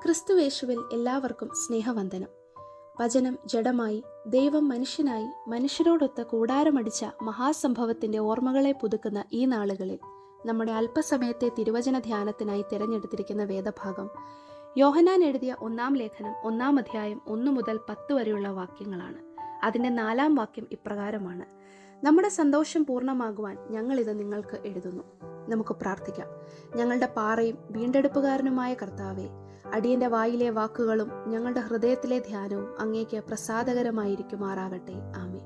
ക്രിസ്തുവേശുവിൽ എല്ലാവർക്കും സ്നേഹവന്ദനം. വചനം ജഡമായി, ദൈവം മനുഷ്യനായി, മനുഷ്യരോടൊത്ത് കൂടാരമടിച്ച മഹാസംഭവത്തിന്റെ ഓർമ്മകളെ പുതുക്കുന്ന ഈ നാളുകളിൽ നമ്മുടെ അല്പസമയത്തെ തിരുവചന ധ്യാനത്തിനായി തിരഞ്ഞെടുത്തിരിക്കുന്ന വേദഭാഗം യോഹന്നാൻ എഴുതിയ 1-ാം ലേഖനം 1-ാം അധ്യായം 1 മുതൽ 10 വരെയുള്ള വാക്യങ്ങളാണ്. അതിൻ്റെ 4-ാം വാക്യം ഇപ്രകാരമാണ്: നമ്മുടെ സന്തോഷം പൂർണ്ണമാകുവാൻ ഞങ്ങളിത് നിങ്ങൾക്ക് എഴുതുന്നു. നമുക്ക് പ്രാർത്ഥിക്കാം. ഞങ്ങളുടെ പാറയും വീണ്ടെടുപ്പുകാരനുമായ കർത്താവേ, അടിയന്റെ വായിലെ വാക്കുകളും ഞങ്ങളുടെ ഹൃദയത്തിലെ ധ്യാനവും അങ്ങേക്ക് പ്രസാദകരമായിരിക്കുമാറാകട്ടെ. ആമേൻ.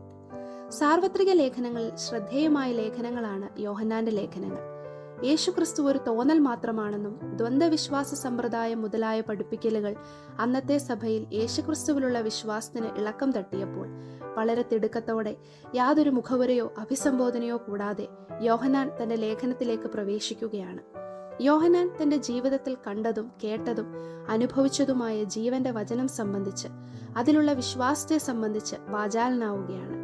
സാർവത്രിക ലേഖനങ്ങളിൽ ശ്രദ്ധേയമായ ലേഖനങ്ങളാണ് യോഹന്നാന്റെ ലേഖനങ്ങൾ. യേശുക്രിസ്തു ഒരു തോന്നൽ മാത്രമാണെന്നും ദ്വന്ദ്വവിശ്വാസ സമ്പ്രദായം മുതലായ പഠിപ്പിക്കലുകൾ അന്നത്തെ സഭയിൽ യേശുക്രിസ്തുവിലുള്ള വിശ്വാസത്തിന് ഇളക്കം തട്ടിയപ്പോൾ വളരെ തിടുക്കത്തോടെ, യാതൊരു മുഖവുരയോ അഭിസംബോധനയോ കൂടാതെ യോഹന്നാൻ തന്റെ ലേഖനത്തിലേക്ക് പ്രവേശിക്കുകയാണ്. യോഹന്നാൻ തന്റെ ജീവിതത്തിൽ കണ്ടതും കേട്ടതും അനുഭവിച്ചതുമായ ജീവന്റെ വചനം സംബന്ധിച്ച്, അതിലുള്ള വിശ്വാസത്തെ സംബന്ധിച്ച് വാചാലനാവുകയാണ്.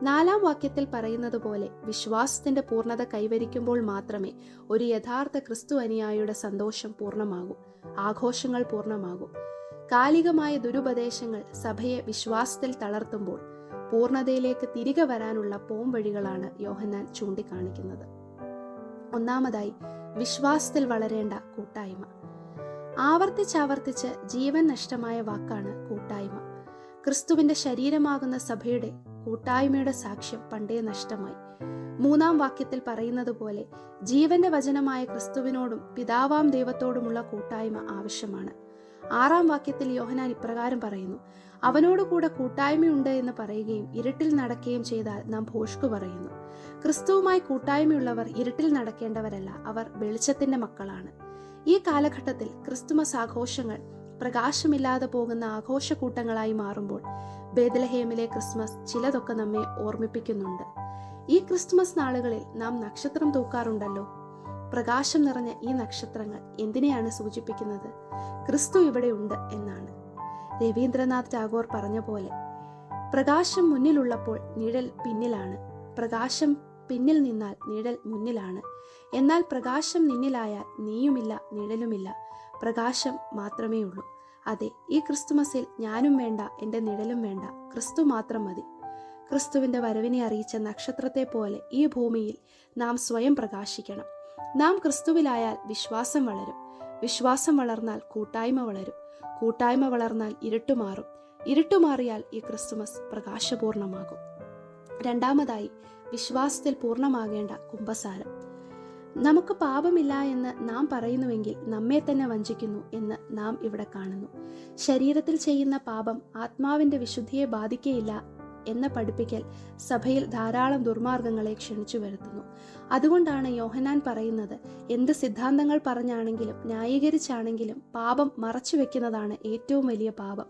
4-ാം വാക്യത്തിൽ പറയുന്നത് പോലെ, വിശ്വാസത്തിന്റെ പൂർണ്ണത കൈവരിക്കുമ്പോൾ മാത്രമേ ഒരു യഥാർത്ഥ ക്രിസ്തു അനുയായിയുടെ സന്തോഷം പൂർണ്ണമാകൂ, ആഘോഷങ്ങൾ പൂർണ്ണമാകൂ. കാലികമായ ദുരുപദേശങ്ങൾ സഭയെ വിശ്വാസത്തിൽ തളർത്തുമ്പോൾ പൂർണ്ണതയിലേക്ക് തിരികെ വരാനുള്ള പോംവഴികളാണ് യോഹന്നാൻ ചൂണ്ടിക്കാണിക്കുന്നത്. ഒന്നാമതായി, വിശ്വാസത്തിൽ വളരേണ്ട കൂട്ടായ്മ. ആവർത്തിച്ചാവർത്തിച്ച് ജീവൻ നഷ്ടമായ വാക്കാണ് കൂട്ടായ്മ. ക്രിസ്തുവിന്റെ ശരീരമാകുന്ന സഭയുടെ കൂട്ടായ്മയുടെ സാക്ഷ്യം പണ്ടേ നഷ്ടമായി. 3-ാം വാക്യത്തിൽ പറയുന്നത് പോലെ, ജീവന്റെ വചനമായ ക്രിസ്തുവിനോടും പിതാവാം ദൈവത്തോടുമുള്ള കൂട്ടായ്മ ആവശ്യമാണ്. 6-ാം വാക്യത്തിൽ യോഹന്നാൻ ഇപ്രകാരം പറയുന്നു: അവനോടുകൂടെ കൂട്ടായ്മയുണ്ട് എന്ന് പറയുകയും ഇരുട്ടിൽ നടക്കുകയും ചെയ്താൽ നാം ഭോഷ്കു പറയുന്നു. ക്രിസ്തുവുമായി കൂട്ടായ്മയുള്ളവർ ഇരുട്ടിൽ നടക്കേണ്ടവരല്ല, അവർ വെളിച്ചത്തിന്റെ മക്കളാണ്. ഈ കാലഘട്ടത്തിൽ ക്രിസ്തുമസ് ആഘോഷങ്ങൾ പ്രകാശമില്ലാതെ പോകുന്ന ആഘോഷക്കൂട്ടങ്ങളായി മാറുമ്പോൾ ബേത്ലഹേമിലെ ക്രിസ്മസ് ചിലതൊക്കെ നമ്മെ ഓർമ്മിപ്പിക്കുന്നുണ്ട്. ഈ ക്രിസ്തുമസ് നാളുകളിൽ നാം നക്ഷത്രം തൂക്കാറുണ്ടല്ലോ. പ്രകാശം നിറഞ്ഞ ഈ നക്ഷത്രങ്ങൾ എന്തിനെയാണ് സൂചിപ്പിക്കുന്നത്? ക്രിസ്തു ഇവിടെ ഉണ്ട് എന്നാണ്. രവീന്ദ്രനാഥ് ടാഗോർ പറഞ്ഞ പോലെ, പ്രകാശം മുന്നിലുള്ളപ്പോൾ നിഴൽ പിന്നിലാണ്, പ്രകാശം പിന്നിൽ നിന്നാൽ നിഴൽ മുന്നിലാണ്. എന്നാൽ പ്രകാശം നിന്നിലായാൽ നീയുമില്ല, നിഴലുമില്ല, പ്രകാശം മാത്രമേ ഉള്ളൂ. അതെ, ഈ ക്രിസ്തുമസിൽ ഞാനും വേണ്ട, എൻ്റെ നിഴലും വേണ്ട, ക്രിസ്തു മാത്രം മതി. ക്രിസ്തുവിൻ്റെ വരവിനെ അറിയിച്ച നക്ഷത്രത്തെ പോലെ ഈ ഭൂമിയിൽ നാം സ്വയം പ്രകാശിക്കണം. നാം ക്രിസ്തുവിലായാൽ വിശ്വാസം വളരും, വിശ്വാസം വളർന്നാൽ കൂട്ടായ്മ വളരും, കൂട്ടായ്മ വളർന്നാൽ ഇരുട്ടുമാറും, ഇരുട്ടുമാറിയാൽ ഈ ക്രിസ്തുമസ് പ്രകാശപൂർണമാകും. രണ്ടാമതായി, വിശ്വാസത്തിൽ പൂർണ്ണമാകേണ്ട കുമ്പസാരം. നമുക്ക് പാപമില്ല എന്ന് നാം പറയുന്നുവെങ്കിൽ നമ്മെ തന്നെ വഞ്ചിക്കുന്നു എന്ന് നാം ഇവിടെ കാണുന്നു. ശരീരത്തിൽ ചെയ്യുന്ന പാപം ആത്മാവിന്റെ വിശുദ്ധിയെ ബാധിക്കയില്ല എന്ന പഠിപ്പിക്കൽ സഭയിൽ ധാരാളം ദുർമാർഗങ്ങളെ ക്ഷണിച്ചു വരുത്തുന്നു. അതുകൊണ്ടാണ് യോഹന്നാൻ പറയുന്നത്, എന്ത് സിദ്ധാന്തങ്ങൾ പറഞ്ഞാണെങ്കിലും ന്യായീകരിച്ചാണെങ്കിലും പാപം മറച്ചു വെക്കുന്നതാണ് ഏറ്റവും വലിയ പാപം.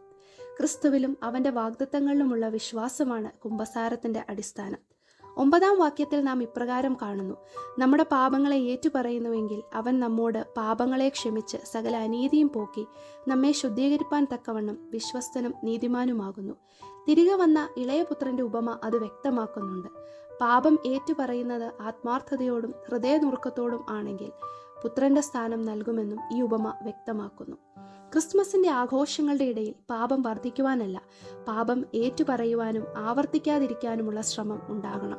ക്രിസ്തുവിലും അവന്റെ വാഗ്ദത്തങ്ങളിലുമുള്ള വിശ്വാസമാണ് കുമ്പസാരത്തിന്റെ അടിസ്ഥാനം. 9-ാം വാക്യത്തിൽ നാം ഇപ്രകാരം കാണുന്നു: നമ്മുടെ പാപങ്ങളെ ഏറ്റുപറയുന്നുവെങ്കിൽ അവൻ നമ്മോട് പാപങ്ങളെ ക്ഷമിച്ച് സകല അനീതിയും പോക്കി നമ്മെ ശുദ്ധീകരിപ്പാൻ തക്കവണ്ണം വിശ്വസ്തനും നീതിമാനുമാകുന്നു. തിരികെ വന്ന ഇളയപുത്രന്റെ ഉപമ അത് വ്യക്തമാക്കുന്നുണ്ട്. പാപം ഏറ്റുപറയുന്നത് ആത്മാർത്ഥതയോടും ഹൃദയനുറുക്കത്തോടും ആണെങ്കിൽ പുത്രന്റെ സ്ഥാനം നൽകുമെന്നും ഈ ഉപമ വ്യക്തമാക്കുന്നു. ക്രിസ്മസിന്റെ ആഘോഷങ്ങളുടെ ഇടയിൽ പാപം വർദ്ധിക്കുവാനല്ല, പാപം ഏറ്റുപറയുവാനും ആവർത്തിക്കാതിരിക്കാനുമുള്ള ശ്രമം ഉണ്ടാകണം.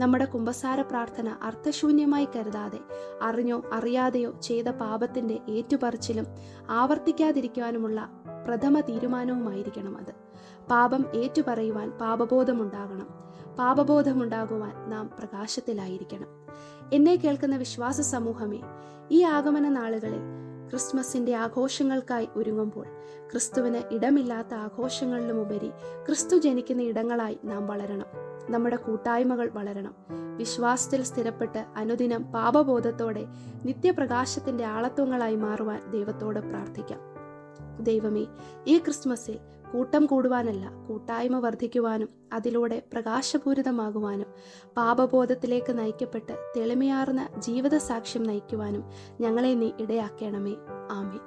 നമ്മുടെ കുമ്പസാര പ്രാർത്ഥന അർത്ഥശൂന്യമായി കരുതാതെ അറിഞ്ഞോ അറിയാതെയോ ചെയ്ത പാപത്തിന്റെ ഏറ്റുപറച്ചിലും ആവർത്തിക്കാതിരിക്കുവാനുമുള്ള പ്രഥമ തീരുമാനവുമായിരിക്കണം അത്. പാപം ഏറ്റുപറയുവാൻ പാപബോധമുണ്ടാകണം. പാപബോധമുണ്ടാകുവാൻ നാം പ്രകാശത്തിലായിരിക്കണം. എന്നെ കേൾക്കുന്ന വിശ്വാസ സമൂഹമേ, ഈ ആഗമന നാളുകളിൽ ക്രിസ്മസിന്റെ ആഘോഷങ്ങൾക്കായി ഒരുങ്ങുമ്പോൾ ക്രിസ്തുവിന് ഇടമില്ലാത്ത ആഘോഷങ്ങളിലുമുപരി ക്രിസ്തു ജനിക്കുന്ന ഇടങ്ങളായി നാം വളരണം. നമ്മുടെ കൂട്ടായ്മകൾ വളരണം. വിശ്വാസത്തിൽ സ്ഥിരപ്പെട്ട് അനുദിനം പാപബോധത്തോടെ നിത്യപ്രകാശത്തിന്റെ ആളത്വങ്ങളായി മാറുവാൻ ദൈവത്തോട് പ്രാർത്ഥിക്കാം. ദൈവമേ, ഈ ക്രിസ്മസിൽ കൂട്ടം കൂടുവാനല്ല, കൂട്ടായ്മ വർദ്ധിക്കുവാനും അതിലൂടെ പ്രകാശപൂരിതമാകുവാനും പാപബോധത്തിലേക്ക് നയിക്കപ്പെട്ട് തെളിമയാർന്ന ജീവിത സാക്ഷ്യം നയിക്കുവാനും ഞങ്ങളെ നീ ഇടയാക്കണമേ. ആമേൻ.